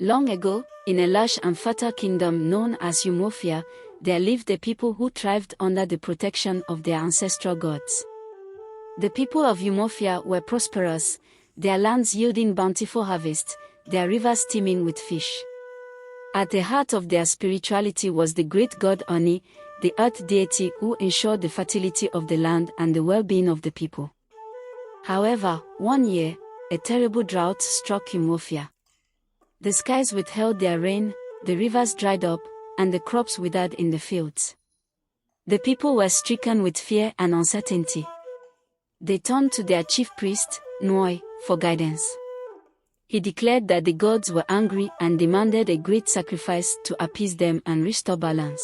Long ago, in a lush and fertile kingdom known as Umuofia, there lived a people who thrived under the protection of their ancestral gods. The people of Umuofia were prosperous, their lands yielding bountiful harvests, their rivers teeming with fish. At the heart of their spirituality was the great god Oni, the earth deity who ensured the fertility of the land and the well-being of the people. However, one year, a terrible drought struck Umuofia. The skies withheld their rain, the rivers dried up, and the crops withered in the fields. The people were stricken with fear and uncertainty. They turned to their chief priest, Nwoi, for guidance. He declared that the gods were angry and demanded a great sacrifice to appease them and restore balance.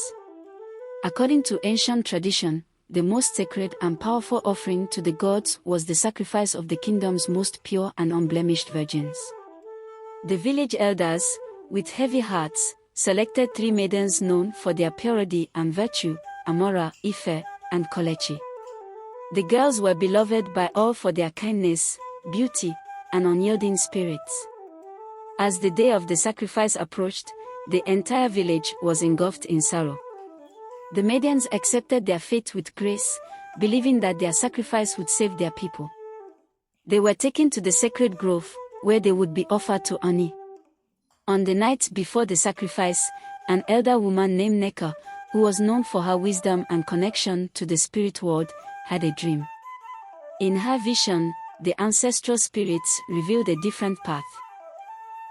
According to ancient tradition, the most sacred and powerful offering to the gods was the sacrifice of the kingdom's most pure and unblemished virgins. The village elders, with heavy hearts, selected 3 maidens known for their purity and virtue, Amora, Ife, and Kolechi. The girls were beloved by all for their kindness, beauty, and unyielding spirits. As the day of the sacrifice approached, the entire village was engulfed in sorrow. The maidens accepted their fate with grace, believing that their sacrifice would save their people. They were taken to the sacred grove, where they would be offered to Oni. On the night before the sacrifice, an elder woman named Neka, who was known for her wisdom and connection to the spirit world, had a dream. In her vision, the ancestral spirits revealed a different path.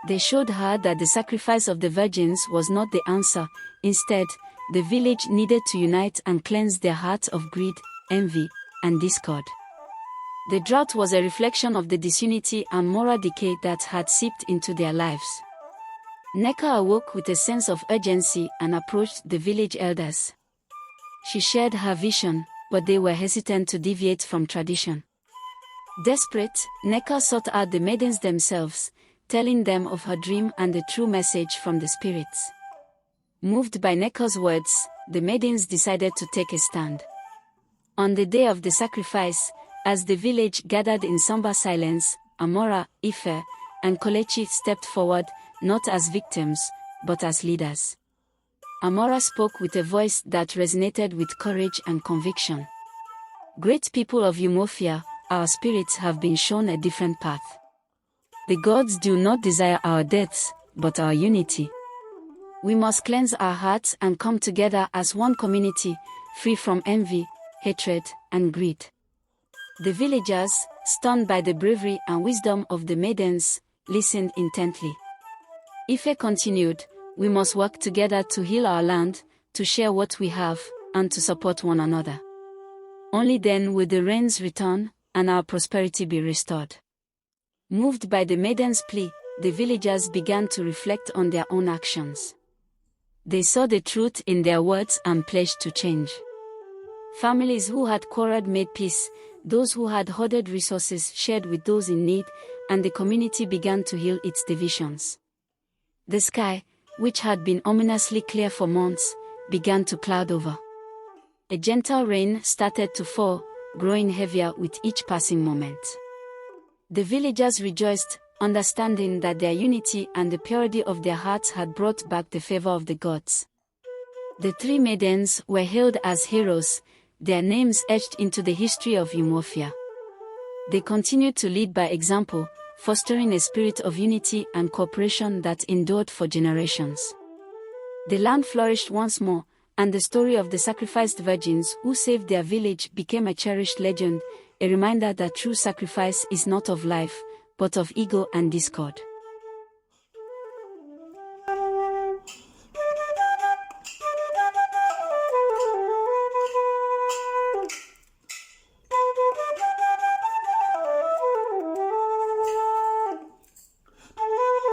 They showed her that the sacrifice of the virgins was not the answer. Instead, the village needed to unite and cleanse their hearts of greed, envy, and discord. The drought was a reflection of the disunity and moral decay that had seeped into their lives. Neka awoke with a sense of urgency and approached the village elders. She shared her vision, but they were hesitant to deviate from tradition. Desperate, Neka sought out the maidens themselves, telling them of her dream and the true message from the spirits. Moved by Neka's words, the maidens decided to take a stand. On the day of the sacrifice, as the village gathered in somber silence, Amora, Ife, and Kolechi stepped forward, not as victims, but as leaders. Amora spoke with a voice that resonated with courage and conviction. Great people of Umuofia, our spirits have been shown a different path. The gods do not desire our deaths, but our unity. We must cleanse our hearts and come together as one community, free from envy, hatred, and greed. The villagers, stunned by the bravery and wisdom of the maidens, listened intently. Ife continued, "We must work together to heal our land, to share what we have, and to support one another. Only then will the rains return, and our prosperity be restored." Moved by the maidens' plea, the villagers began to reflect on their own actions. They saw the truth in their words and pledged to change. Families who had quarreled made peace, those who had hoarded resources shared with those in need, and the community began to heal its divisions. The sky, which had been ominously clear for months, began to cloud over. A gentle rain started to fall, growing heavier with each passing moment. The villagers rejoiced, understanding that their unity and the purity of their hearts had brought back the favor of the gods. The 3 maidens were hailed as heroes, their names etched into the history of Umuofia. They continued to lead by example, fostering a spirit of unity and cooperation that endured for generations. The land flourished once more, and the story of the sacrificed virgins who saved their village became a cherished legend, a reminder that true sacrifice is not of life, but of ego and discord.